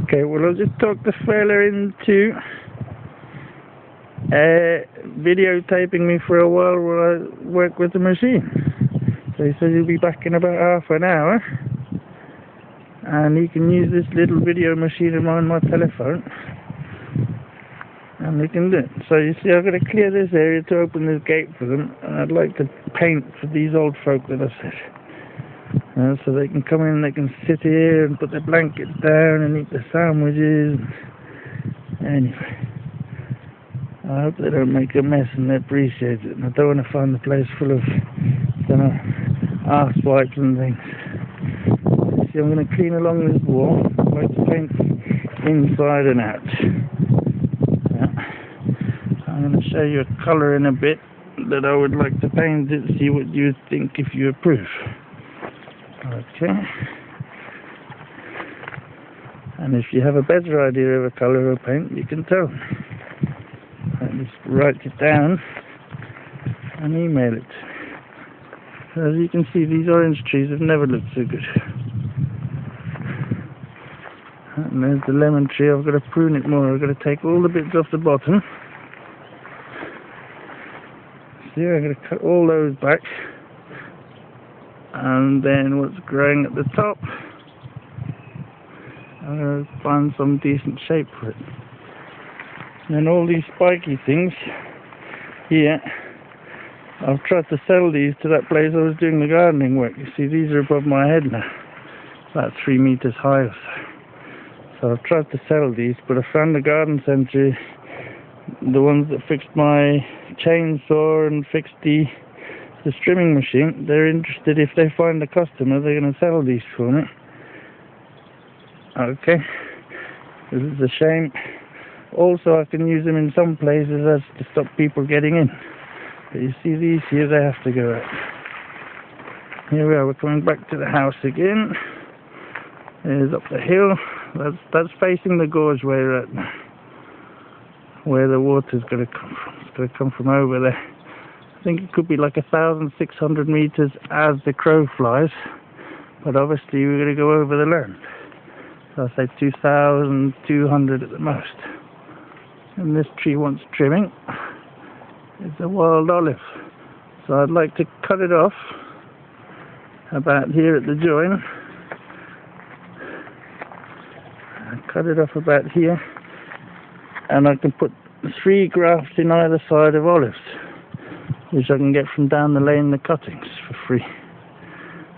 Okay, well I'll just talk the fella into videotaping me for a while I work with the machine. So he says he'll be back in about half an hour, and he can use this little video machine of mine on my telephone, and we can do it. So you see, I've got to clear this area to open this gate for them, and I'd like to paint for these old folk that I said. So they can come in, they can sit here and put their blankets down and eat their sandwiches. Anyway, I hope they don't make a mess and they appreciate it. And I don't want to find the place full of, arse wipes and things. See, I'm going to clean along this wall. I like to paint inside and out. Yeah. I'm going to show you a colour in a bit that I would like to paint it, see what you think if you approve. Okay, and if you have a better idea of a colour of paint, you can tell me. Just write it down and email it. So as you can see, these orange trees have never looked so good. And there's the lemon tree. I've got to prune it more. I've got to take all the bits off the bottom. See, I've got to cut all those back. And then what's growing at the top, I'm going to find some decent shape for it. And then all these spiky things here, I've tried to sell these to that place I was doing the gardening work. You see, these are above my head now, about 3 meters high or so. So I've tried to sell these, but I found the garden centre, the ones that fixed my chainsaw and fixed the trimming machine, they're interested. If they find a customer, they're going to sell these for me. Okay, this is a shame. Also, I can use them in some places as to stop people getting in. But you see these here, they have to go out. Here we are, we're coming back to the house again. There's up the hill. That's facing the gorge way right now, where the water's going to come from. It's going to come from over there. I think it could be like 1,600 meters as the crow flies, but obviously we're going to go over the land. So I say 2,200 at the most. And this tree wants trimming. It's a wild olive, so I'd like to cut it off about here at the join. Cut it off about here, and I can put 3 grafts in either side of olives, which I can get from down the lane, the cuttings, for free.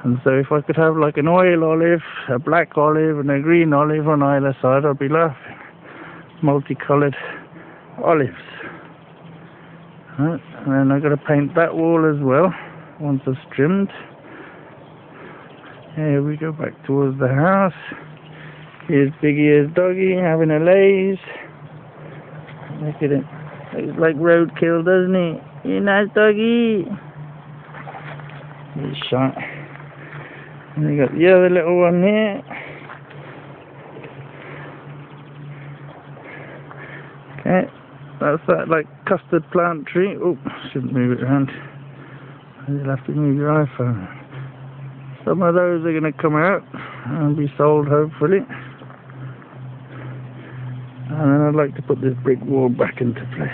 And so if I could have like an oil olive, a black olive and a green olive on either side, I'd be laughing. Multicoloured olives. Right. And then I've got to paint that wall as well, once it's trimmed. Here we go back towards the house. Here's Big Ear's doggy having a laze. Look at it. Looks like roadkill, doesn't he? You nice doggy. He's shot. And we got the other little one here. Okay, that's that like custard plant tree. Oh, shouldn't move it around. You'll have to move your iPhone. Some of those are going to come out and be sold, hopefully. And then I'd like to put this brick wall back into place.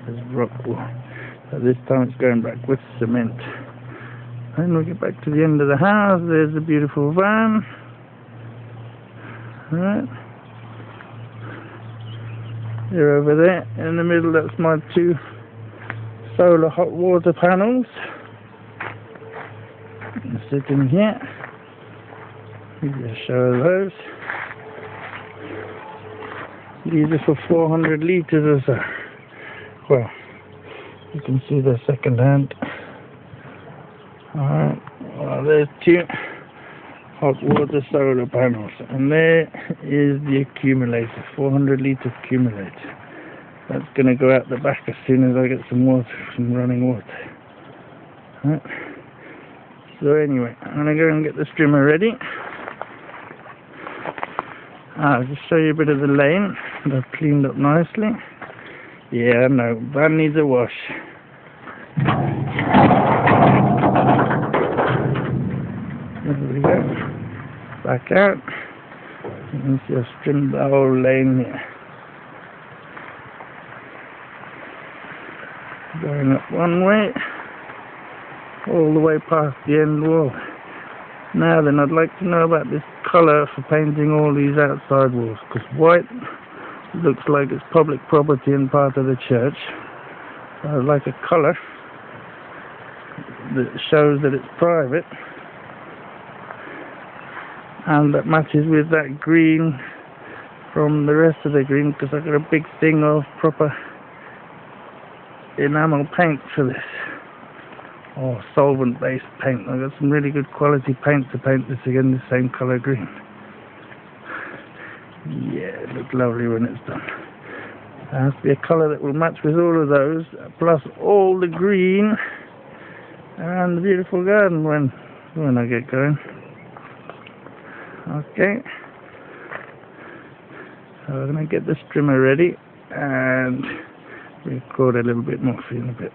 This rock wall. But this time it's going back with cement. Then we'll get back to the end of the house. There's a beautiful van. Right. They're over there. In the middle, that's my 2 solar hot water panels. I'm sitting here. Give you a show of those. These are for 400 litres or so. Well, you can see they're second hand. Alright, well, there's 2 hot water solar panels, and there is the accumulator, 400 litre accumulator. That's going to go out the back as soon as I get some water, some running water. Right. So anyway, I'm going to go and get the strimmer ready. I'll just show you a bit of the lane that I've cleaned up nicely. Yeah, I know, van needs a wash. There we go. Back out. And just trim the whole lane here. Going up one way, all the way past the end wall. Now then, I'd like to know about this colour for painting all these outside walls, because white looks like it's public property and part of the church. I'd like a colour that shows that it's private and that matches with that green from the rest of the green, because I've got a big thing of proper enamel paint for this, or solvent based paint. I've got some really good quality paint to paint this again the same colour green. Yeah, it looks lovely when it's done. There has to be a colour that will match with all of those, plus all the green and the beautiful garden when I get going. Okay, so I'm going to get this trimmer ready and record a little bit more for you in a bit.